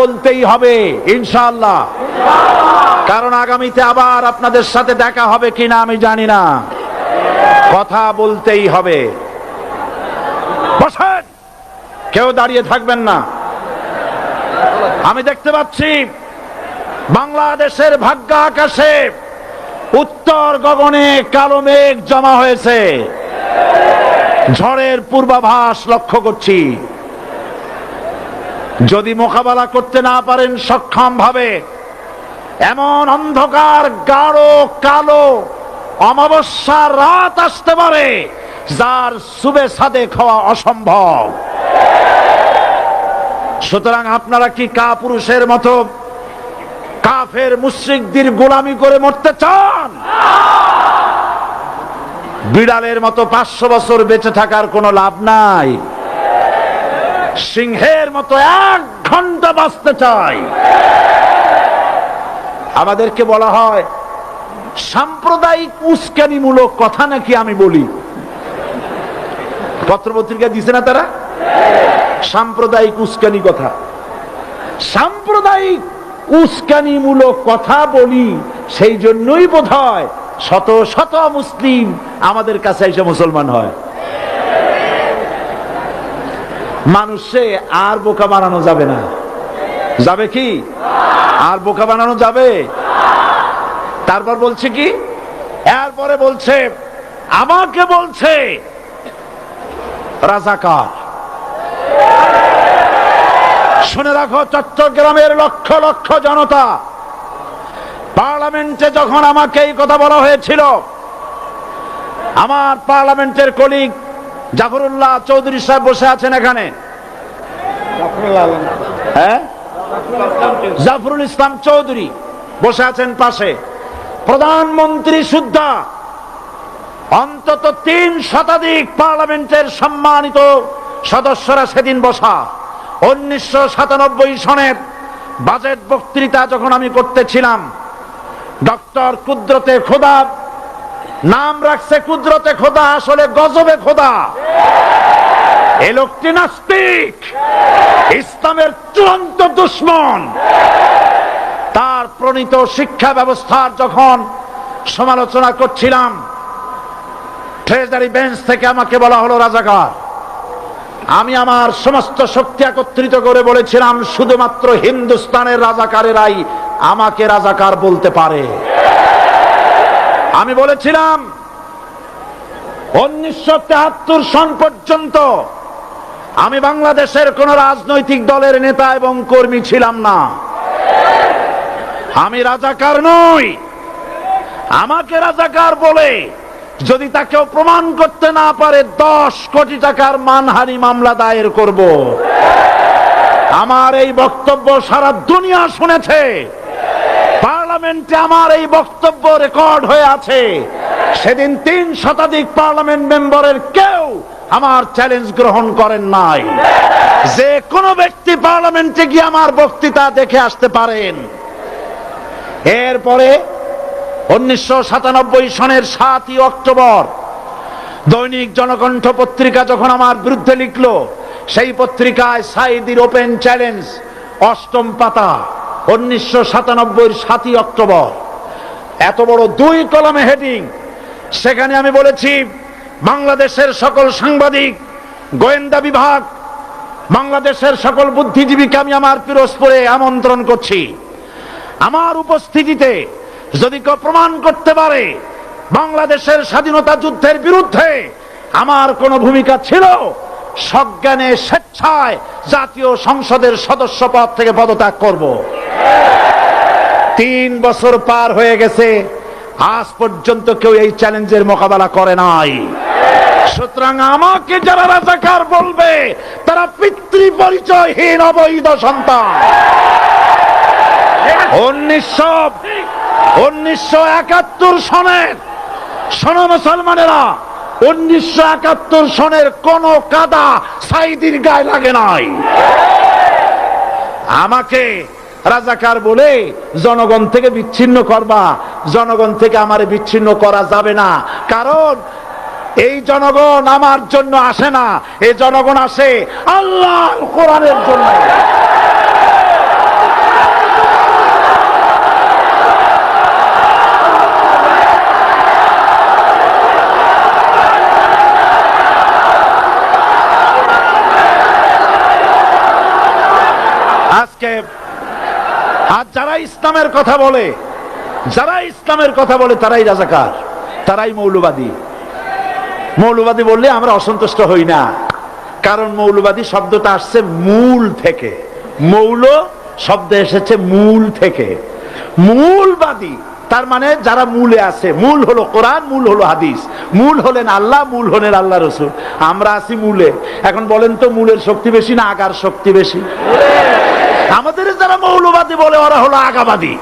বলতেই হবে ইনশাআল্লাহ, কারণ আগামীতে আবার আপনাদের সাথে দেখা হবে কিনা আমি জানি না। কথা বলতেই হবে। বসেন, কেউ দাঁড়িয়ে থাকবেন না। আমি দেখতে পাচ্ছি বাংলাদেশের ভাগ্য আকাশে উত্তর গগনে কালো মেঘ জমা হয়েছে, ঝড়ের পূর্বাভাস লক্ষ্য করছি। যদি মোকাবেলা করতে না পারেন সক্ষম ভাবে, এমন অন্ধকার গাঢ় কালো অমাবস্যার রাত আসতে পারে যার সুবে সাদেক হওয়া অসম্ভব। সুতরাং আপনারা কি কাপুরুষের মতো কাফের মুশরিকদের গোলামি করে মরতে চান? বিড়ালের মতো 500 বছর বেঁচে থাকার কোনো লাভ নাই। সিংহের মতো 1 ঘন্টা বাঁচতে চাই। আমাদেরকে বলা হয় সাম্প্রদায়িক উস্কানিমূলক কথা নাকি আমি বলি। পত্রপত্রিকা দিছে না তারা? সাম্প্রদায়িক উস্কানি কথা, সাম্প্রদায়িক উস্কানিমূলক কথা বলি। সেই জন্যই বোধহয় শত শত মুসলিম আমাদের কাছে এসে মুসলমান হয়। মানুষে আর বোকা বানানো যাবে না। যাবে কি? আর বোকা বানানো যাবে? তারপর বলছে কি, এরপরে বলছে আমাকে বলছে রাজাকার। শুনে রাখো, চট্টগ্রামের লক্ষ লক্ষ জনতা, পার্লামেন্টে যখন আমাকে এই কথা বলা হয়েছিল, আমার পার্লামেন্টের কলিগ জাফরুল্লাহ চৌধুরী সাহেব বসে আছেন এখানে, হ্যাঁ, জাফরুল ইসলাম চৌধুরী বসে আছেন পাশে, প্রধানমন্ত্রী সুদ্ধা, অন্তত 3 শতাধিক পার্লামেন্টের সম্মানিত সদস্যরা সেদিন বসা। 1997 সনের বাজেট বক্তৃতা যখন আমি করতেছিলাম, ডক্টর কুদরতে খোদা, নাম রাখছে কুদরতে খোদা, আসলে গজবে খোদা। এই লোকটি নাস্তিক, ইসলামের চূড়ান্ত দুশমন। তার প্রণীত শিক্ষা ব্যবস্থার যখন সমালোচনা করছিলাম, ট্রেজারি বেঞ্চ থেকে আমাকে বলা হলো রাজাকার। আমি আমার সমস্ত শক্তি একত্রিত করে বলেছিলাম শুধুমাত্র হিন্দুস্তানের রাজাকারেরাই আমাকে রাজাকার বলতে পারে। আমি বলেছিলাম 1973 সন পর্যন্ত আমি বাংলাদেশের কোন রাজনৈতিক দলের নেতা এবং কর্মী ছিলাম না। আমি রাজাকার নই। আমাকে রাজাকার বলে যদি তাকেও প্রমাণ করতে না পারে 10 কোটি টাকার মানহানি মামলা দায়ের করব। আমার এই বক্তব্য সারা দুনিয়া শুনেছে। পার্লামেন্টে আমার এই বক্তব্য রেকর্ড হয়ে আছে। সেদিন 3 শতাধিক পার্লামেন্ট মেম্বারের কেউ আমার চ্যালেঞ্জ গ্রহণ করেন নাই। যে কোনো ব্যক্তি পার্লামেন্টে গিয়ে আমার বক্তৃতা দেখে আসতে পারেন। এরপরে 1997 সনের 7ই অক্টোবর দৈনিক জনকণ্ঠ পত্রিকা যখন আমার বিরুদ্ধে লিখলো, সেই পত্রিকায় সাইদির ওপেন চ্যালেঞ্জ 8ম পাতা, 1997 7ই অক্টোবর, এত বড় 2 কলামে হেডিং। সেখানে আমি বলেছি বাংলাদেশের সকল সাংবাদিক, গোয়েন্দা বিভাগ, বাংলাদেশের সকল বুদ্ধিজীবীকে আমি আমার পিরোজপুরে আমন্ত্রণ করছি। আমার উপস্থিতিতে যদি কেউ প্রমাণ করতে পারে বাংলাদেশের স্বাধীনতা যুদ্ধের বিরুদ্ধে আমার কোনো ভূমিকা ছিল, সজ্ঞানে স্বেচ্ছায় জাতীয় সংসদের সদস্য পদ থেকে পদত্যাগ করব। 3 বছর পার হয়ে গেছে, আজ পর্যন্ত কেউ এই চ্যালেঞ্জের মোকাবেলা করে নাই। সুতরাং আমাকে যারা রাজাকার বলবে তারা পিতৃ পরিচয়হীন অবৈধ সন্তান। 1971 সনের, শোনো মুসলমানেরা, 1971 সনের কোন কাদা সাইদির গায়ে লাগে নাই। আমাকে রাজাকার বলে জনগণ থেকে বিচ্ছিন্ন করবা, জনগণ থেকে আমারে বিচ্ছিন্ন করা যাবে না। কারণ এই জনগণ আমার জন্য আসে না, এই জনগণ আসে আল্লাহর কোরআনের জন্য। আজকে আর যারা ইসলামের কথা বলে, তারাই রাজাকার, তারাই মৌলবাদী। মৌলবাদী বললে আমরা অসন্তুষ্ট হই না, কারণ মৌলবাদী শব্দটা আসছে মূল থেকে। মৌল শব্দ এসেছে মূল থেকে। মূলবাদী তার মানে যারা মূলে আছে। মূল হলো কোরআন, মূল হলো হাদিস, মূল হলেন আল্লাহ, মূল হলেন আল্লাহ রসুল। আমরা আছি মূলে। এখন বলেন তো মূলের শক্তি বেশি না আগার শক্তি বেশি? আমাদের যারা মৌলবাদী বলে ওরা হলো আগাবাদী।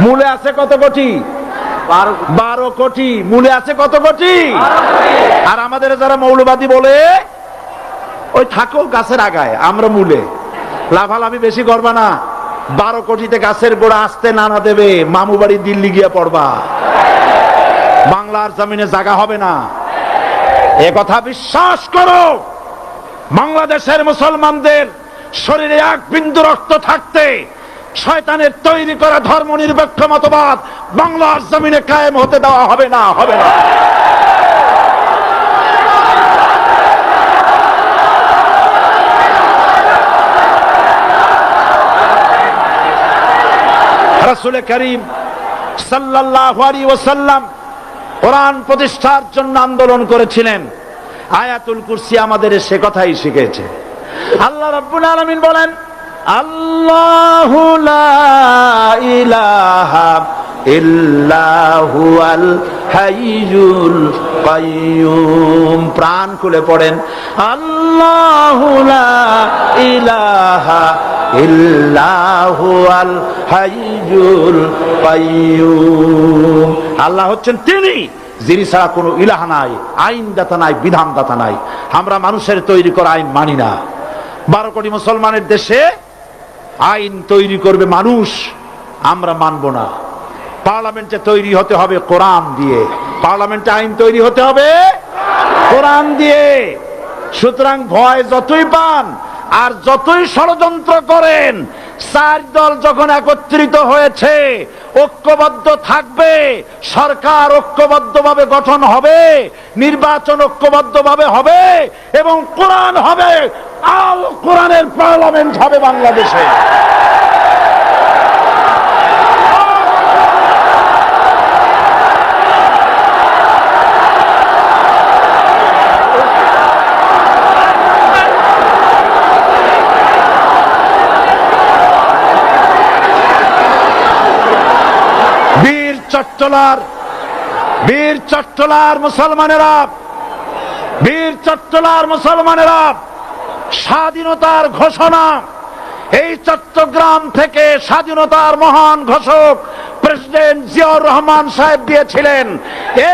মূলে আছে কত কোটি? 12 কোটি। মূলে আছে কত কোটি? আর আমাদের যারা মৌলবাদী বলে ওই থাকো গাছের আগায়, আমরা মূলে। লাভালাভি বেশি করবা না, 12 কোটিতে গাছের গোড়া আসতে নানা দেবে, মামু বাড়ি দিল্লি গিয়ে পড়বা, বাংলার জমিনে জায়গা হবে না। এ কথা বিশ্বাস করো। বাংলাদেশের মুসলমানদের শরীরে এক বিন্দু রক্ত থাকতে শয়তানের তৈরি করা ধর্মনিরপেক্ষ মতবাদ বাংলার জমিনে কায়েম হতে দেওয়া হবে না, হবে না। রাসূল করিম সাল্লাল্লাহু আলাইহি ওয়াসাল্লাম কোরআন প্রতিষ্ঠার জন্য আন্দোলন করেছিলেন। আয়াতুল কুরসি আমাদের সে কথাই শিখেছে। আল্লাহ রাব্বুল আলামিন বলেন, আল্লাহু লা ইলাহা ইল্লা হুয়াল হাইয়ুল কাইয়ুম। প্রাণ খুলে পড়েন, আল্লাহু লা ইলাহা ইল্লা হুয়াল হাইয়ুল কাইয়ুম। আল্লাহ হচ্ছেন তিনি, যিনি ছাড়া কোনো ইলাহ নাই, আইনদাতা নাই, বিধানদাতা নাই। আমরা মানুষের তৈরি করা আইন মানি না। 12 কোটি মুসলমানের দেশে আইন তৈরি করবে মানুষ, আমরা মানব না। পার্লামেন্টে তৈরি হতে হবে কোরআন দিয়ে, পার্লামেন্টে আইন তৈরি হতে হবে কোরআন দিয়ে। সুতরাং ভয় যতই পান আর যতই ষড়যন্ত্র করেন, 4 দল যখন একত্রিত হয়েছে, ঐক্যবদ্ধ থাকবে, সরকার ঐক্যবদ্ধভাবে গঠন হবে, নির্বাচন ঐক্যবদ্ধভাবে হবে এবং কোরআন হবে, আল কোরআনের পার্লামেন্ট হবে বাংলাদেশে। বীর চট্টলার মুসলমানেরা স্বাধীনতার ঘোষণা, এই চট্টগ্রাম থেকে স্বাধীনতার মহান ঘোষক প্রেসিডেন্ট জিয়াউর রহমান সাহেব দিয়েছিলেন।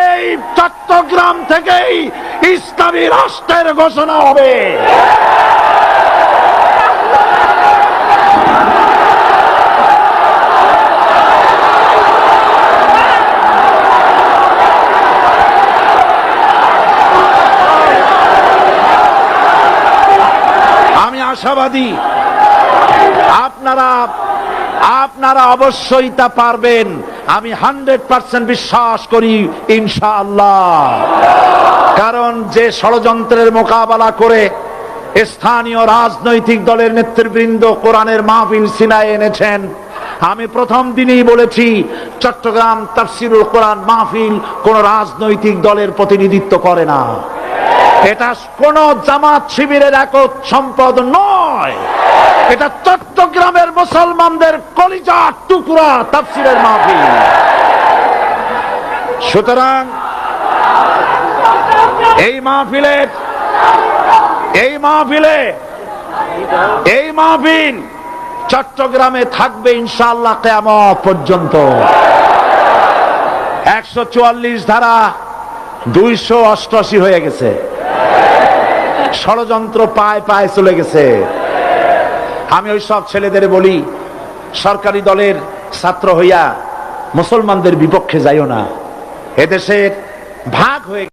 এই চট্টগ্রাম থেকেই ইসলামী রাষ্ট্রের ঘোষণা হবে। আশাবাদী আপনারা অবশ্যই তা পারবেন। আমি 100% বিশ্বাস করি ইনশাআল্লাহ। কারণ যে ষড়যন্ত্রের মোকাবেলা করে স্থানীয় রাজনৈতিক দলের নেতৃবৃন্দ কোরআনের মাহফিল সিনায় এনেছেন, আমি প্রথম দিনেই বলেছি চট্টগ্রাম তাফসিরুল কোরআন মাহফিল কোন রাজনৈতিক দলের প্রতিনিধিত্ব করে না। এটা কোন জামাত শিবিরের একক সম্পদ নয়, এটা চট্টগ্রামের মুসলমানদের কলিজার টুকরা তাফসিরের মাহফিল। সুতরাং এই মাহফিল চট্টগ্রামে থাকবে ইনশাআল্লাহ কিয়ামত পর্যন্ত। 144 ধারা 288 হয়ে গেছে, ষড়যন্ত্র পায় পায় চলে গেছে। আমি ওই সব ছেলেদের বলি, সরকারি দলের ছাত্র হইয়া মুসলমানদের বিপক্ষে যাইও না। এদেশের ভাগ হয়ে